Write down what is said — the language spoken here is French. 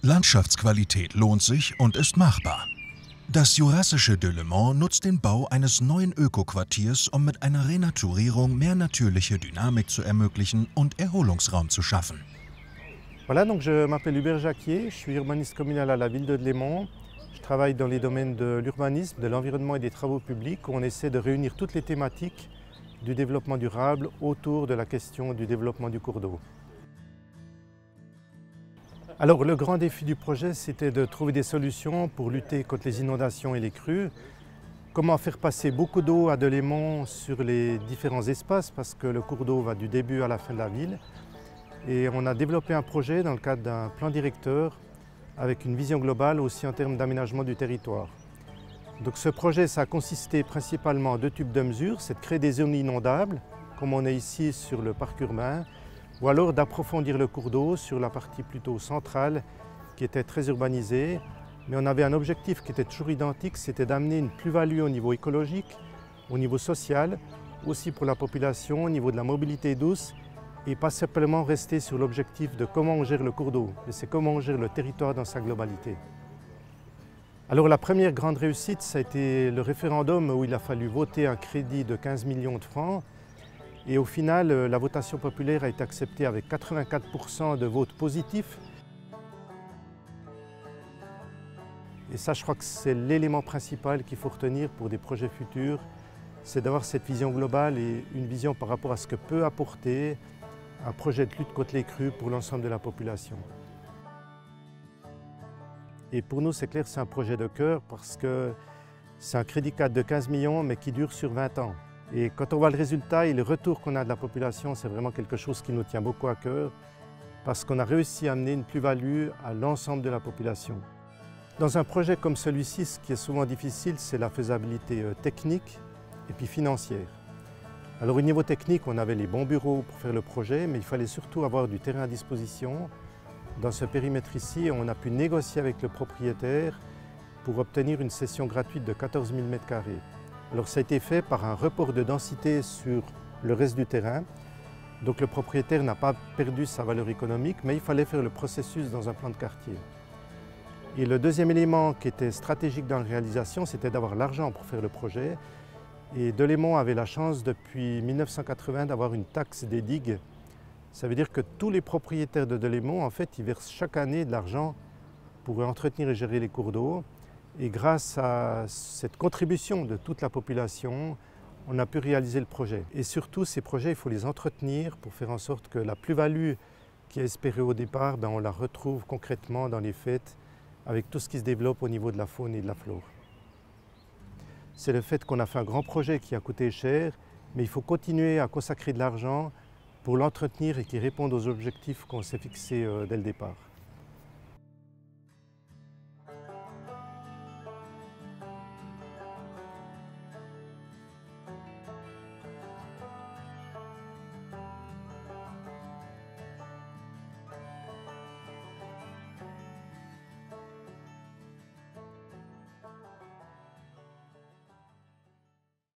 Landschaftsqualität lohnt sich und ist machbar. Das jurassische Delémont nutzt den Bau eines neuen Ökoquartiers, um mit einer Renaturierung mehr natürliche Dynamik zu ermöglichen und Erholungsraum zu schaffen. Voilà, donc je m'appelle Hubert Jacquier, je suis urbaniste communal à la ville de Delémont. Je travaille dans les domaines de l'urbanisme, de l'environnement et des travaux publics, où on essaie de réunir toutes les thématiques du développement durable autour de la question du développement du cours d'eau. Alors le grand défi du projet, c'était de trouver des solutions pour lutter contre les inondations et les crues. Comment faire passer beaucoup d'eau à Delémont sur les différents espaces, parce que le cours d'eau va du début à la fin de la ville. Et on a développé un projet dans le cadre d'un plan directeur avec une vision globale aussi en termes d'aménagement du territoire. Donc ce projet, ça a consisté principalement en 2 tubes de mesure, c'est de créer des zones inondables, comme on est ici sur le parc urbain, ou alors d'approfondir le cours d'eau sur la partie plutôt centrale qui était très urbanisée. Mais on avait un objectif qui était toujours identique, c'était d'amener une plus-value au niveau écologique, au niveau social, aussi pour la population, au niveau de la mobilité douce, et pas simplement rester sur l'objectif de comment on gère le cours d'eau, mais c'est comment on gère le territoire dans sa globalité. Alors la première grande réussite, ça a été le référendum où il a fallu voter un crédit de 15 millions de francs. Et au final, la votation populaire a été acceptée avec 84% de votes positifs. Et ça, je crois que c'est l'élément principal qu'il faut retenir pour des projets futurs, c'est d'avoir cette vision globale et une vision par rapport à ce que peut apporter un projet de lutte contre les crues pour l'ensemble de la population. Et pour nous, c'est clair, c'est un projet de cœur parce que c'est un crédit cadre de 15 millions, mais qui dure sur 20 ans. Et quand on voit le résultat et le retour qu'on a de la population, c'est vraiment quelque chose qui nous tient beaucoup à cœur parce qu'on a réussi à amener une plus-value à l'ensemble de la population. Dans un projet comme celui-ci, ce qui est souvent difficile, c'est la faisabilité technique et puis financière. Alors au niveau technique, on avait les bons bureaux pour faire le projet, mais il fallait surtout avoir du terrain à disposition. Dans ce périmètre ici, on a pu négocier avec le propriétaire pour obtenir une cession gratuite de 14 000 m². Alors ça a été fait par un report de densité sur le reste du terrain. Donc le propriétaire n'a pas perdu sa valeur économique, mais il fallait faire le processus dans un plan de quartier. Et le deuxième élément qui était stratégique dans la réalisation, c'était d'avoir l'argent pour faire le projet. Et Delémont avait la chance depuis 1980 d'avoir une taxe des digues. Ça veut dire que tous les propriétaires de Delémont, en fait, ils versent chaque année de l'argent pour entretenir et gérer les cours d'eau. Et grâce à cette contribution de toute la population, on a pu réaliser le projet. Et surtout, ces projets, il faut les entretenir pour faire en sorte que la plus-value qui est espérée au départ, on la retrouve concrètement dans les faits avec tout ce qui se développe au niveau de la faune et de la flore. C'est le fait qu'on a fait un grand projet qui a coûté cher, mais il faut continuer à consacrer de l'argent pour l'entretenir et qui réponde aux objectifs qu'on s'est fixés dès le départ.